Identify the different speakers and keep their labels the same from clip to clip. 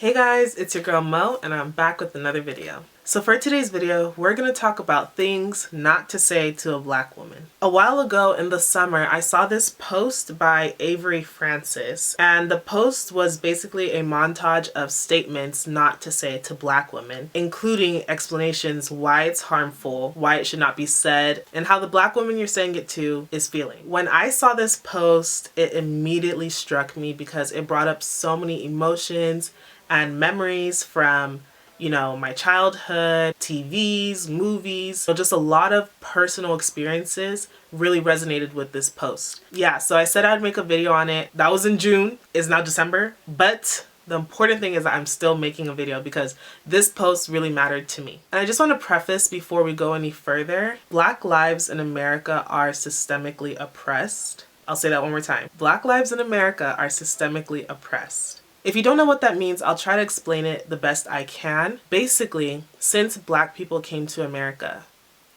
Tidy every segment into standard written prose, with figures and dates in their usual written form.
Speaker 1: Hey guys, it's your girl Mo and I'm back with another video. So for today's video, we're going to talk about things not to say to a black woman. A while ago in the summer, I saw this post by Avery Francis, and the post was basically a montage of statements not to say to black women, including explanations why it's harmful, why it should not be said, and how the black woman you're saying it to is feeling. When I saw this post, it immediately struck me because it brought up so many emotions and memories from my childhood, TVs, movies. So just a lot of personal experiences really resonated with this post. Yeah, so I said I'd make a video on it. That was in June. It's now December. But the important thing is that I'm still making a video because this post really mattered to me. And I just want to preface before we go any further, Black lives in America are systemically oppressed. I'll say that one more time. Black lives in America are systemically oppressed. If you don't know what that means, I'll try to explain it the best I can. Basically, since black people came to America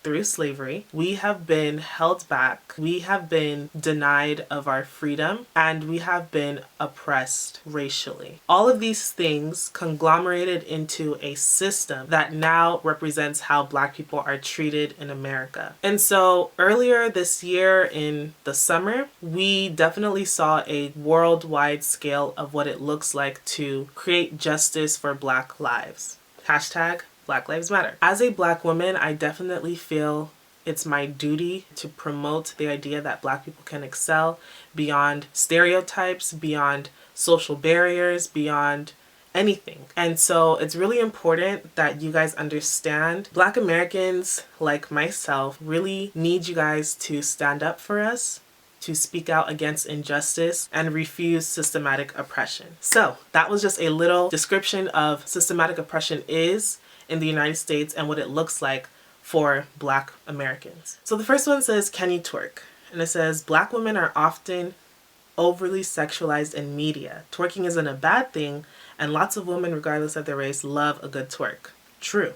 Speaker 1: through slavery, we have been held back, we have been denied of our freedom, and we have been oppressed racially. All of these things conglomerated into a system that now represents how black people are treated in America. And so earlier this year in the summer, we definitely saw a worldwide scale of what it looks like to create justice for black lives. Hashtag Black Lives Matter. As a black woman, I definitely feel it's my duty to promote the idea that black people can excel beyond stereotypes, beyond social barriers, beyond anything. And so it's really important that you guys understand Black Americans like myself really need you guys to stand up for us, to speak out against injustice and refuse systematic oppression. So that was just a little description of systematic oppression is in the United States and what it looks like for Black Americans. So the first one says, can you twerk? And it says, black women are often overly sexualized in media. Twerking isn't a bad thing, and lots of women, regardless of their race, love a good twerk. True.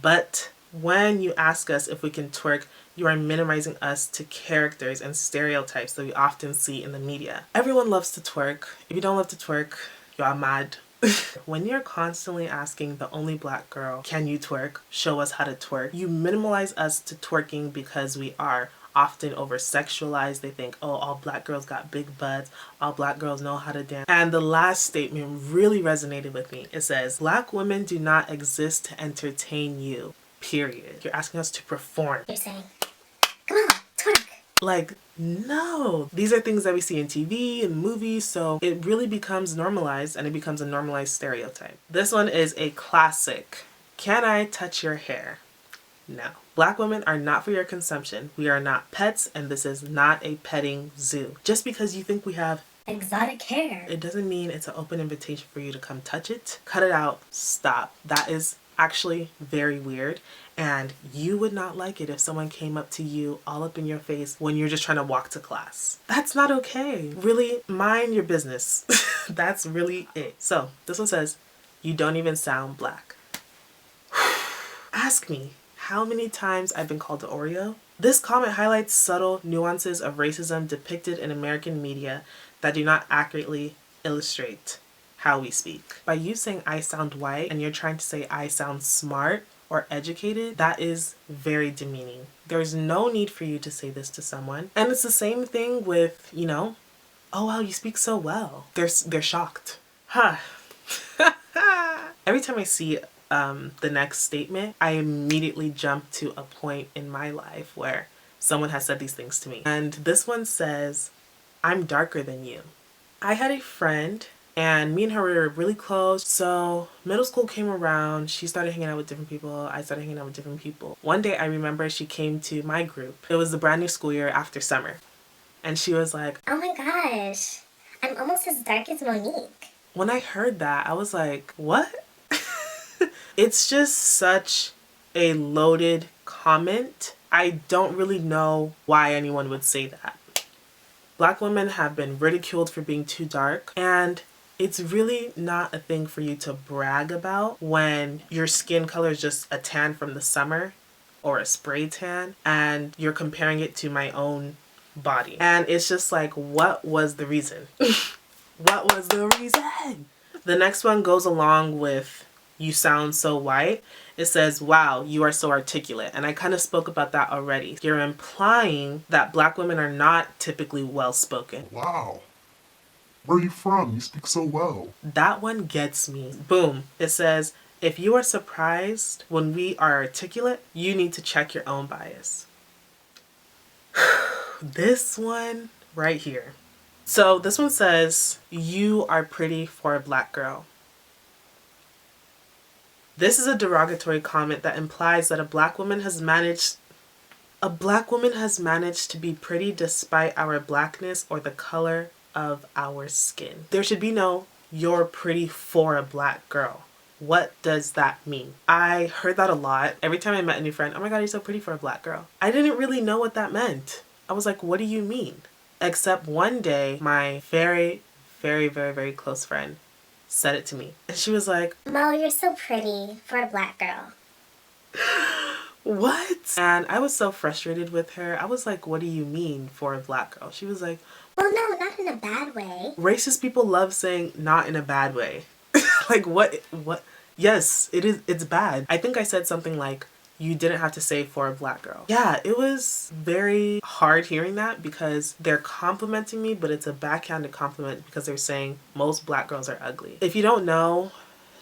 Speaker 1: But when you ask us if we can twerk, you are minimizing us to characters and stereotypes that we often see in the media. Everyone loves to twerk. If you don't love to twerk, you are mad. When you're constantly asking the only black girl, can you twerk? Show us how to twerk. You minimalize us to twerking because we are often over-sexualized. They think, oh, all black girls got big butts. All black girls know how to dance. And the last statement really resonated with me. It says, black women do not exist to entertain you, period. You're asking us to perform.
Speaker 2: You're saying, come on, twerk.
Speaker 1: Like, no. These are things that we see in TV and movies, so it really becomes normalized and it becomes a normalized stereotype. This one is a classic. Can I touch your hair? No. Black women are not for your consumption. We are not pets, and this is not a petting zoo. Just because you think we have
Speaker 2: exotic hair,
Speaker 1: it doesn't mean it's an open invitation for you to come touch it. Cut it out. Stop. That is actually very weird, and you would not like it if someone came up to you all up in your face when you're just trying to walk to class. That's not okay. Really, mind your business. That's really it. So this one says, you don't even sound black. Ask me how many times I've been called an Oreo. This comment highlights subtle nuances of racism depicted in American media that do not accurately illustrate how we speak. By you saying I sound white and you're trying to say I sound smart or educated, that is very demeaning. There's no need for you to say this to someone. And it's the same thing with, oh wow, you speak so well. They're shocked. Huh. Every time I see the next statement, I immediately jump to a point in my life where someone has said these things to me. And this one says, I'm darker than you. I had a friend and me and her were really close. So middle school came around, she started hanging out with different people, I started hanging out with different people. One day I remember she came to my group. It was the brand new school year after summer. And she was like,
Speaker 2: oh my gosh, I'm almost as dark as Monique.
Speaker 1: When I heard that, I was like, what? It's just such a loaded comment. I don't really know why anyone would say that. Black women have been ridiculed for being too dark, and it's really not a thing for you to brag about when your skin color is just a tan from the summer or a spray tan and you're comparing it to my own body. And it's just like, what was the reason? What was the reason? The next one goes along with "you sound so white." It says, "Wow, you are so articulate." And I kind of spoke about that already. You're implying that Black women are not typically well spoken.
Speaker 3: Wow. Where are you from? You speak so well.
Speaker 1: That one gets me. Boom. It says, "If you are surprised when we are articulate, you need to check your own bias." This one right here. So this one says, "You are pretty for a Black girl." This is a derogatory comment that implies that a Black woman has managed to be pretty despite our Blackness or the color of our skin. There should be no "you're pretty for a Black girl." What does that mean? I heard that a lot. Every time I met a new friend, "Oh my God, you're so pretty for a Black girl." I didn't really know what that meant. I was like, what do you mean? Except one day, my very, very, very, very close friend said it to me. And she was like,
Speaker 2: "Mo, you're so pretty for a Black girl."
Speaker 1: what? And I was so frustrated with her. I was like, what do you mean for a Black girl? She was like,
Speaker 2: "Well, no, not in a bad way."
Speaker 1: racist people love saying "not in a bad way." Like, what? Yes, it's bad. I think I said something like, "You didn't have to say for a Black girl." Yeah, it was very hard hearing that because they're complimenting me, but it's a backhanded compliment because they're saying most Black girls are ugly. If you don't know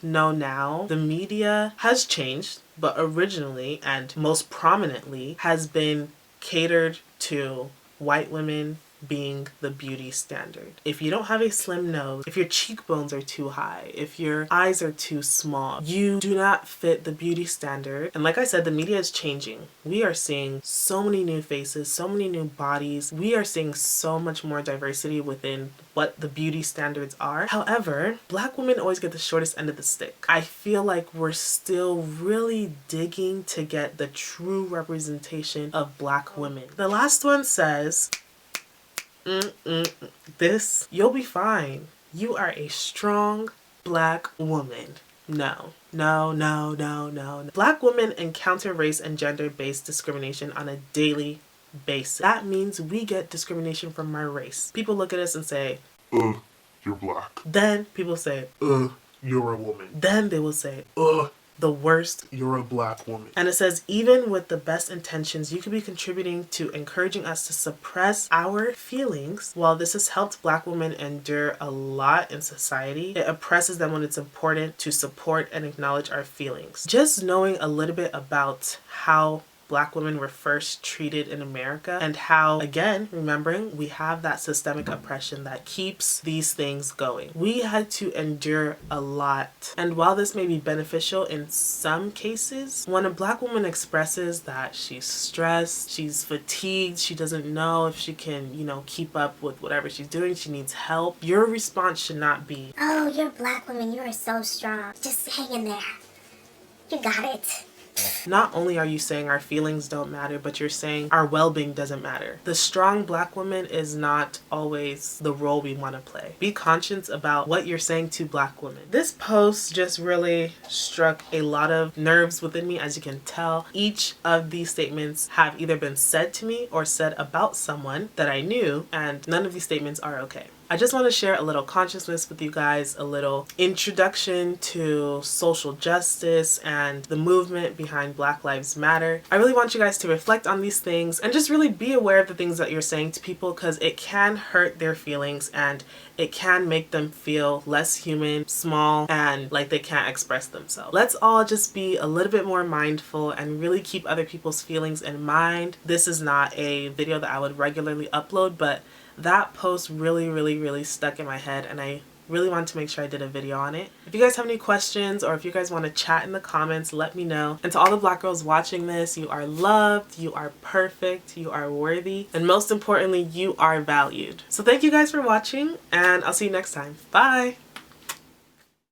Speaker 1: now, the media has changed, but originally and most prominently has been catered to white women being the beauty standard. If you don't have a slim nose, if your cheekbones are too high, if your eyes are too small, you do not fit the beauty standard. And like I said, the media is changing. We are seeing so many new faces, so many new bodies. We are seeing so much more diversity within what the beauty standards are. However, Black women always get the shortest end of the stick. I feel like we're still really digging to get the true representation of Black women. The last one says, this, "You'll be fine. You are a strong Black woman." No. Black women encounter race and gender-based discrimination on a daily basis. That means we get discrimination from our race. People look at us and say,
Speaker 3: You're Black.
Speaker 1: Then people say,
Speaker 3: You're a woman.
Speaker 1: Then they will say, the worst,
Speaker 3: you're a Black woman.
Speaker 1: And it says, even with the best intentions, you could be contributing to encouraging us to suppress our feelings. While this has helped Black women endure a lot in society, it oppresses them when it's important to support and acknowledge our feelings. Just knowing a little bit about how Black women were first treated in America and how, again, remembering we have that systemic oppression that keeps these things going. We had to endure a lot. And while this may be beneficial in some cases, when a Black woman expresses that she's stressed, she's fatigued, she doesn't know if she can, keep up with whatever she's doing, she needs help, your response should not be,
Speaker 2: "Oh, you're a Black woman, you are so strong. Just hang in there. You got it."
Speaker 1: Not only are you saying our feelings don't matter, but you're saying our well-being doesn't matter. The strong Black woman is not always the role we want to play. Be conscious about what you're saying to Black women. This post just really struck a lot of nerves within me. As you can tell, each of these statements have either been said to me or said about someone that I knew, and none of these statements are okay. I just want to share a little consciousness with you guys, a little introduction to social justice and the movement behind Black Lives Matter. I really want you guys to reflect on these things and just really be aware of the things that you're saying to people, because it can hurt their feelings and it can make them feel less human, small, and like they can't express themselves. Let's all just be a little bit more mindful and really keep other people's feelings in mind. This is not a video that I would regularly upload, but that post really stuck in my head and I really wanted to make sure I did a video on it. If you guys have any questions or if you guys want to chat in the comments, let me know. And to all the Black girls watching this, you are loved, you are perfect, you are worthy, and most importantly, you are valued. So thank you guys for watching and I'll see you next time. Bye!